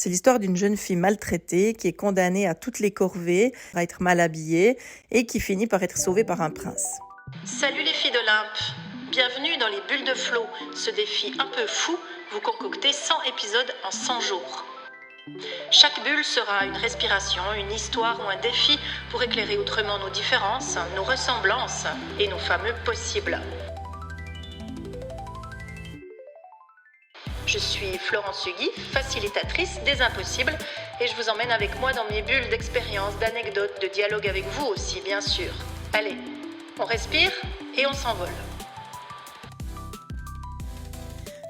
C'est l'histoire d'une jeune fille maltraitée qui est condamnée à toutes les corvées, à être mal habillée et qui finit par être sauvée par un prince. Salut les filles d'Olympe, bienvenue dans les bulles de flow, ce défi un peu fou, vous concoctez 100 épisodes en 100 jours. Chaque bulle sera une respiration, une histoire ou un défi pour éclairer autrement nos différences, nos ressemblances et nos fameux possibles. Je suis Florence Hugui, facilitatrice des impossibles, et je vous emmène avec moi dans mes bulles d'expériences, d'anecdotes, de dialogue avec vous aussi, bien sûr. Allez, on respire et on s'envole.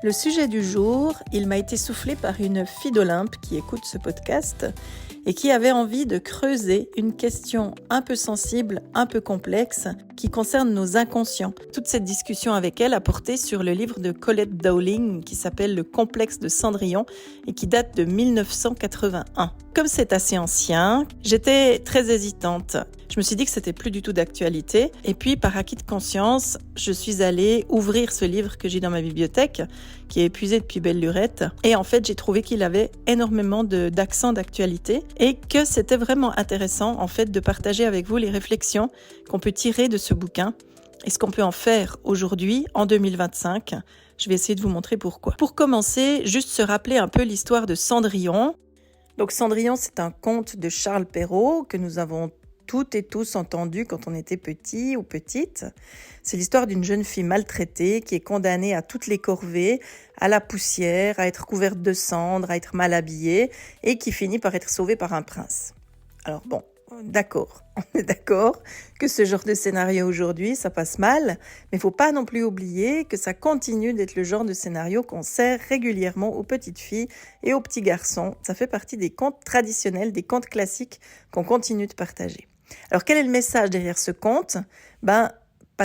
Le sujet du jour, il m'a été soufflé par une fille d'Olympe qui écoute ce podcast et qui avait envie de creuser une question un peu sensible, un peu complexe, qui concerne nos inconscients. Toute cette discussion avec elle a porté sur le livre de Colette Dowling qui s'appelle « Le complexe de Cendrillon » et qui date de 1981. Comme c'est assez ancien, j'étais très hésitante. Je me suis dit que c'était plus du tout d'actualité. Et puis, par acquis de conscience, je suis allée ouvrir ce livre que j'ai dans ma bibliothèque, qui est épuisé depuis belle lurette. Et en fait, j'ai trouvé qu'il avait énormément d'accents d'actualité et que c'était vraiment intéressant, en fait, de partager avec vous les réflexions qu'on peut tirer de ce bouquin et ce qu'on peut en faire aujourd'hui, en 2025. Je vais essayer de vous montrer pourquoi. Pour commencer, juste se rappeler un peu l'histoire de Cendrillon. Donc, Cendrillon, c'est un conte de Charles Perrault que nous avons toutes et tous entendu quand on était petit ou petite. C'est l'histoire d'une jeune fille maltraitée qui est condamnée à toutes les corvées, à la poussière, à être couverte de cendres, à être mal habillée et qui finit par être sauvée par un prince. Alors bon, d'accord, on est d'accord que ce genre de scénario aujourd'hui, ça passe mal, mais il ne faut pas non plus oublier que ça continue d'être le genre de scénario qu'on sert régulièrement aux petites filles et aux petits garçons. Ça fait partie des contes traditionnels, des contes classiques qu'on continue de partager. Alors, quel est le message derrière ce conte ? Pas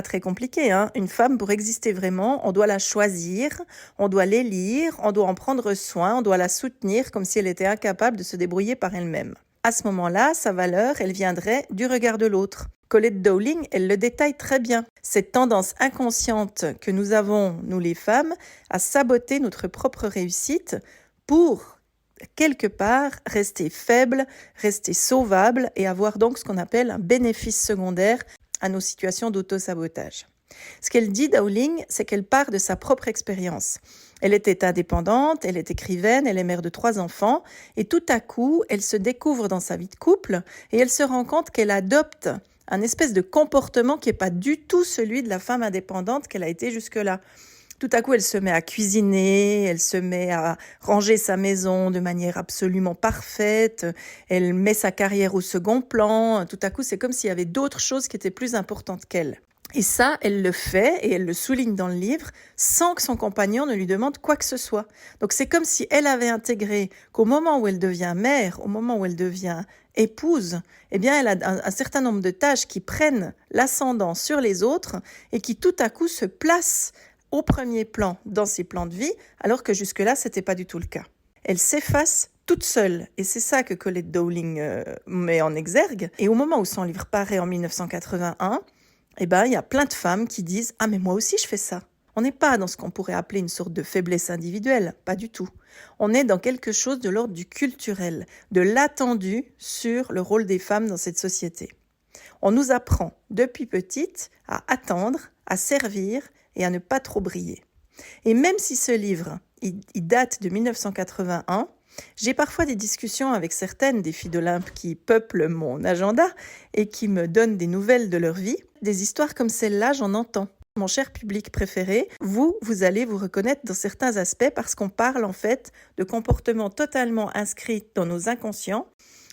très compliqué, hein. Une femme, pour exister vraiment, on doit la choisir, on doit l'élire, on doit en prendre soin, on doit la soutenir comme si elle était incapable de se débrouiller par elle-même. À ce moment-là, sa valeur, elle viendrait du regard de l'autre. Colette Dowling, elle le détaille très bien. Cette tendance inconsciente que nous avons, nous les femmes, à saboter notre propre réussite pour quelque part, rester faible, rester sauvable et avoir donc ce qu'on appelle un bénéfice secondaire à nos situations d'auto-sabotage. Ce qu'elle dit, Dowling, c'est qu'elle part de sa propre expérience. Elle était indépendante, elle est écrivaine, elle est mère de 3 enfants et tout à coup, elle se découvre dans sa vie de couple et elle se rend compte qu'elle adopte un espèce de comportement qui n'est pas du tout celui de la femme indépendante qu'elle a été jusque-là. Tout à coup, elle se met à cuisiner, elle se met à ranger sa maison de manière absolument parfaite, elle met sa carrière au second plan. Tout à coup, c'est comme s'il y avait d'autres choses qui étaient plus importantes qu'elle. Et ça, elle le fait, et elle le souligne dans le livre, sans que son compagnon ne lui demande quoi que ce soit. Donc c'est comme si elle avait intégré qu'au moment où elle devient mère, au moment où elle devient épouse, eh bien elle a un certain nombre de tâches qui prennent l'ascendant sur les autres et qui tout à coup se placent au premier plan dans ses plans de vie, alors que jusque-là, ce n'était pas du tout le cas. Elle s'efface toute seule, et c'est ça que Colette Dowling met en exergue. Et au moment où son livre paraît en 1981, il y a plein de femmes qui disent « Ah, mais moi aussi je fais ça ». On n'est pas dans ce qu'on pourrait appeler une sorte de faiblesse individuelle, pas du tout. On est dans quelque chose de l'ordre du culturel, de l'attendu sur le rôle des femmes dans cette société. On nous apprend depuis petite à attendre, à servir et à ne pas trop briller. Et même si ce livre, il date de 1981, j'ai parfois des discussions avec certaines des filles d'Olympe qui peuplent mon agenda et qui me donnent des nouvelles de leur vie. Des histoires comme celle-là, j'en entends. Mon cher public préféré, vous allez vous reconnaître dans certains aspects parce qu'on parle en fait de comportements totalement inscrits dans nos inconscients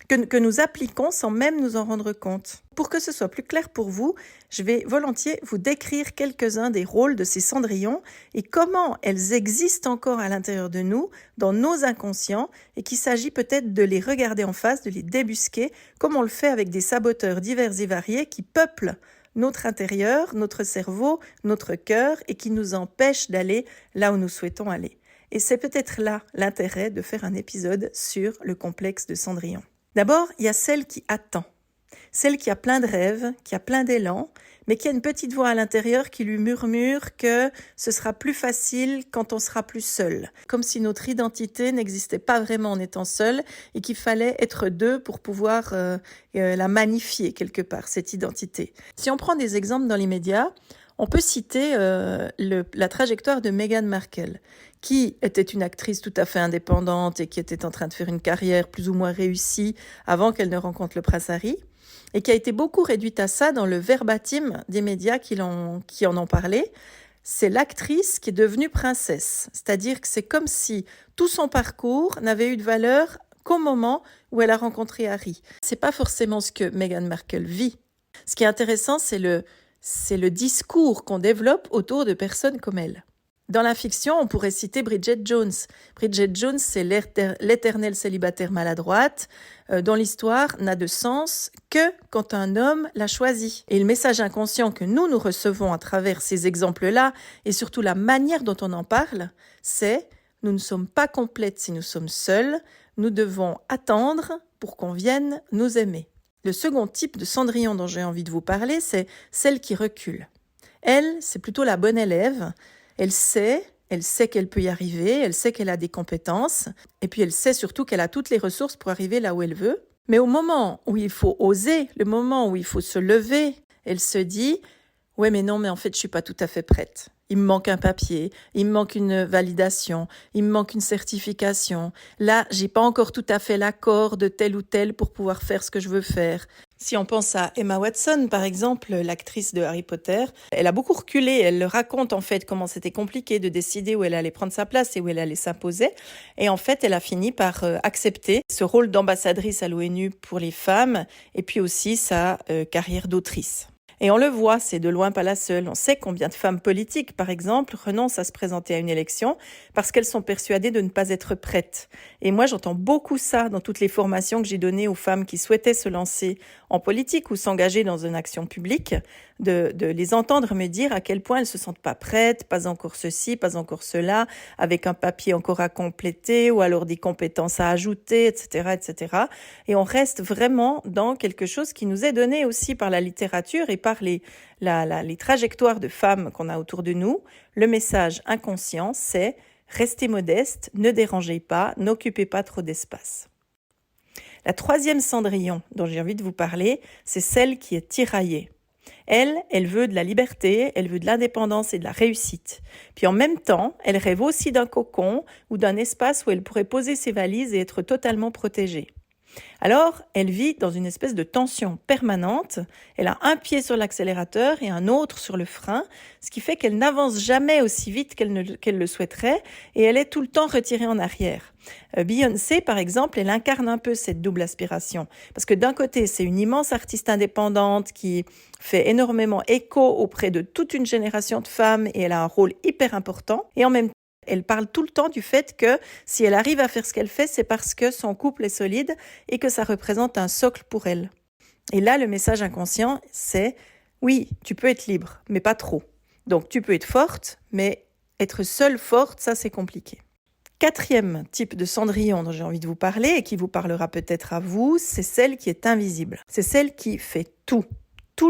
que nous appliquons sans même nous en rendre compte. Pour que ce soit plus clair pour vous, je vais volontiers vous décrire quelques-uns des rôles de ces cendrillons et comment elles existent encore à l'intérieur de nous, dans nos inconscients, et qu'il s'agit peut-être de les regarder en face, de les débusquer, comme on le fait avec des saboteurs divers et variés qui peuplent notre intérieur, notre cerveau, notre cœur et qui nous empêchent d'aller là où nous souhaitons aller. Et c'est peut-être là l'intérêt de faire un épisode sur le complexe de Cendrillon. D'abord, il y a celle qui attend. celle qui a plein de rêves, qui a plein d'élan, mais qui a une petite voix à l'intérieur qui lui murmure que ce sera plus facile quand on sera plus seul. Comme si notre identité n'existait pas vraiment en étant seul et qu'il fallait être deux pour pouvoir la magnifier quelque part, cette identité. Si on prend des exemples dans les médias, on peut citer la trajectoire de Meghan Markle, qui était une actrice tout à fait indépendante et qui était en train de faire une carrière plus ou moins réussie avant qu'elle ne rencontre le prince Harry, et qui a été beaucoup réduite à ça dans le verbatim des médias qui en ont parlé. C'est l'actrice qui est devenue princesse. C'est-à-dire que c'est comme si tout son parcours n'avait eu de valeur qu'au moment où elle a rencontré Harry. C'est pas forcément ce que Meghan Markle vit. Ce qui est intéressant, c'est le discours qu'on développe autour de personnes comme elle. Dans la fiction, on pourrait citer Bridget Jones. Bridget Jones, c'est l'éternelle célibataire maladroite, dont l'histoire n'a de sens que quand un homme l'a choisie. Et le message inconscient que nous recevons à travers ces exemples-là, et surtout la manière dont on en parle, c'est « nous ne sommes pas complètes si nous sommes seules, nous devons attendre pour qu'on vienne nous aimer ». Le second type de Cendrillon dont j'ai envie de vous parler, c'est celle qui recule. Elle, c'est plutôt la bonne élève. Elle sait qu'elle peut y arriver, elle sait qu'elle a des compétences, et puis elle sait surtout qu'elle a toutes les ressources pour arriver là où elle veut. Mais au moment où il faut oser, le moment où il faut se lever, elle se dit « Ouais, mais non, mais en fait, je suis pas tout à fait prête. Il me manque un papier, il me manque une validation, il me manque une certification. Là, j'ai pas encore tout à fait l'accord de tel ou tel pour pouvoir faire ce que je veux faire. » Si on pense à Emma Watson, par exemple, l'actrice de Harry Potter, elle a beaucoup reculé. Elle raconte en fait comment c'était compliqué de décider où elle allait prendre sa place et où elle allait s'imposer. Et en fait, elle a fini par accepter ce rôle d'ambassadrice à l'ONU pour les femmes et puis aussi sa carrière d'autrice. Et on le voit, c'est de loin pas la seule. On sait combien de femmes politiques, par exemple, renoncent à se présenter à une élection parce qu'elles sont persuadées de ne pas être prêtes. Et moi, j'entends beaucoup ça dans toutes les formations que j'ai données aux femmes qui souhaitaient se lancer en politique ou s'engager dans une action publique, de les entendre me dire à quel point elles se sentent pas prêtes, pas encore ceci, pas encore cela, avec un papier encore à compléter ou alors des compétences à ajouter, etc., etc. Et on reste vraiment dans quelque chose qui nous est donné aussi par la littérature et par les trajectoires de femmes qu'on a autour de nous. Le message inconscient, c'est « restez modeste, ne dérangez pas, n'occupez pas trop d'espace ». La troisième Cendrillon dont j'ai envie de vous parler, c'est celle qui est tiraillée. Elle veut de la liberté, elle veut de l'indépendance et de la réussite. Puis en même temps, elle rêve aussi d'un cocon ou d'un espace où elle pourrait poser ses valises et être totalement protégée. Alors, elle vit dans une espèce de tension permanente. Elle a un pied sur l'accélérateur et un autre sur le frein, ce qui fait qu'elle n'avance jamais aussi vite qu'elle le souhaiterait et elle est tout le temps retirée en arrière. Beyoncé, par exemple, elle incarne un peu cette double aspiration. Parce que d'un côté, c'est une immense artiste indépendante qui fait énormément écho auprès de toute une génération de femmes et elle a un rôle hyper important. Et en même temps, elle parle tout le temps du fait que si elle arrive à faire ce qu'elle fait, c'est parce que son couple est solide et que ça représente un socle pour elle. Et là, le message inconscient, c'est oui, tu peux être libre, mais pas trop. Donc, tu peux être forte, mais être seule forte, ça, c'est compliqué. Quatrième type de Cendrillon dont j'ai envie de vous parler et qui vous parlera peut-être à vous, c'est celle qui est invisible. C'est celle qui fait tout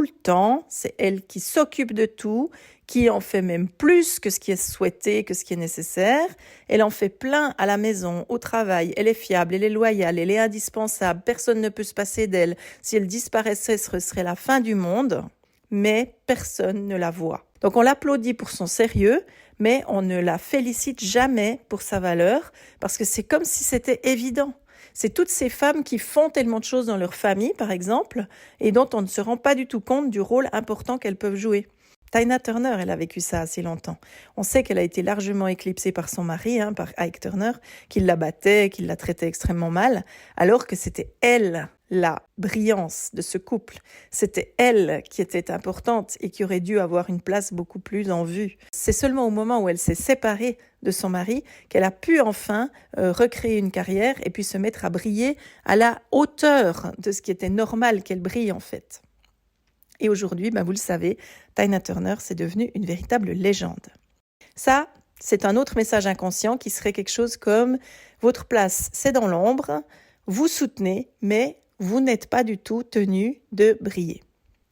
le temps, c'est elle qui s'occupe de tout, qui en fait même plus que ce qui est souhaité, que ce qui est nécessaire. Elle en fait plein à la maison, au travail, elle est fiable, elle est loyale, elle est indispensable, personne ne peut se passer d'elle. Si elle disparaissait, ce serait la fin du monde, mais personne ne la voit. Donc on l'applaudit pour son sérieux, mais on ne la félicite jamais pour sa valeur, parce que c'est comme si c'était évident. C'est toutes ces femmes qui font tellement de choses dans leur famille, par exemple, et dont on ne se rend pas du tout compte du rôle important qu'elles peuvent jouer. Tina Turner, elle a vécu ça assez longtemps. On sait qu'elle a été largement éclipsée par son mari, par Ike Turner, qui la battait, qui la traitait extrêmement mal, alors que c'était elle, la brillance de ce couple. C'était elle qui était importante et qui aurait dû avoir une place beaucoup plus en vue. C'est seulement au moment où elle s'est séparée de son mari qu'elle a pu enfin recréer une carrière et puis se mettre à briller à la hauteur de ce qui était normal qu'elle brille en fait. Et aujourd'hui, vous le savez, Tina Turner, c'est devenu une véritable légende. Ça, c'est un autre message inconscient qui serait quelque chose comme « Votre place, c'est dans l'ombre, vous soutenez, mais vous n'êtes pas du tout tenu de briller.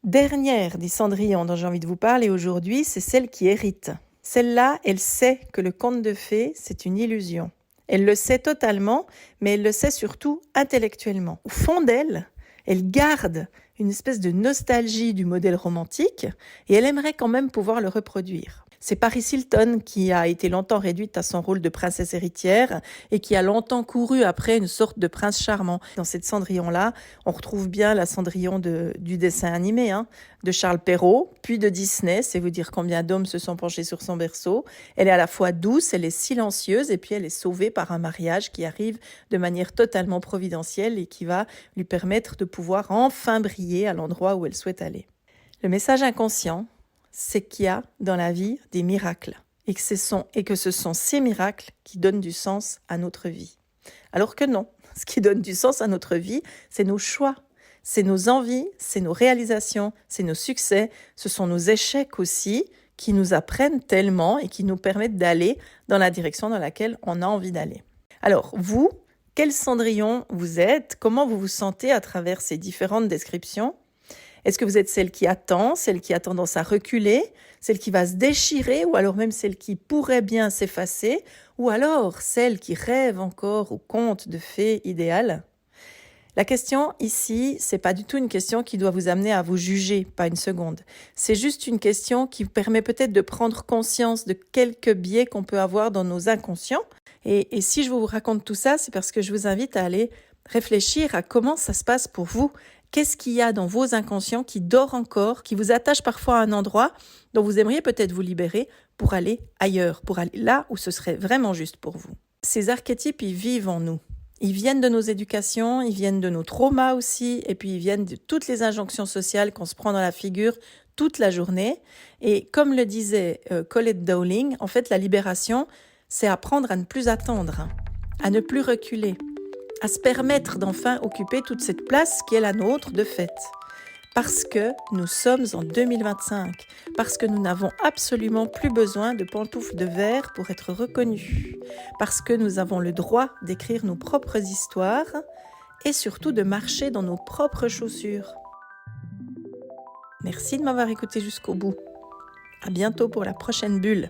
Dernière des Cendrillon dont j'ai envie de vous parler aujourd'hui, c'est celle qui hérite. Celle-là, elle sait que le conte de fées, c'est une illusion. Elle le sait totalement, mais elle le sait surtout intellectuellement. Au fond d'elle, elle garde une espèce de nostalgie du modèle romantique et elle aimerait quand même pouvoir le reproduire. C'est Paris Hilton qui a été longtemps réduite à son rôle de princesse héritière et qui a longtemps couru après une sorte de prince charmant. Dans cette Cendrillon-là, on retrouve bien la Cendrillon du dessin animé, de Charles Perrault, puis de Disney. C'est vous dire combien d'hommes se sont penchés sur son berceau. Elle est à la fois douce, elle est silencieuse et puis elle est sauvée par un mariage qui arrive de manière totalement providentielle et qui va lui permettre de pouvoir enfin briller à l'endroit où elle souhaite aller. Le message inconscient, c'est qu'il y a dans la vie des miracles et que ce sont ces miracles qui donnent du sens à notre vie. Alors que non, ce qui donne du sens à notre vie, c'est nos choix, c'est nos envies, c'est nos réalisations, c'est nos succès, ce sont nos échecs aussi qui nous apprennent tellement et qui nous permettent d'aller dans la direction dans laquelle on a envie d'aller. Alors vous, quel Cendrillon vous êtes? Comment vous vous sentez à travers ces différentes descriptions? Est-ce que vous êtes celle qui attend, celle qui a tendance à reculer, celle qui va se déchirer ou alors même celle qui pourrait bien s'effacer ou alors celle qui rêve encore au conte de fées idéal? La question ici, c'est pas du tout une question qui doit vous amener à vous juger, pas une seconde. C'est juste une question qui vous permet peut-être de prendre conscience de quelques biais qu'on peut avoir dans nos inconscients. Et si je vous raconte tout ça, c'est parce que je vous invite à aller réfléchir à comment ça se passe pour vous. Qu'est-ce qu'il y a dans vos inconscients qui dort encore, qui vous attache parfois à un endroit dont vous aimeriez peut-être vous libérer pour aller ailleurs, pour aller là où ce serait vraiment juste pour vous. Ces archétypes, ils vivent en nous. Ils viennent de nos éducations, ils viennent de nos traumas aussi, et puis ils viennent de toutes les injonctions sociales qu'on se prend dans la figure toute la journée. Et comme le disait Colette Dowling, en fait, la libération, c'est apprendre à ne plus attendre, à ne plus reculer, à se permettre d'enfin occuper toute cette place qui est la nôtre de fait. Parce que nous sommes en 2025, parce que nous n'avons absolument plus besoin de pantoufles de verre pour être reconnus, parce que nous avons le droit d'écrire nos propres histoires et surtout de marcher dans nos propres chaussures. Merci de m'avoir écouté jusqu'au bout. À bientôt pour la prochaine bulle.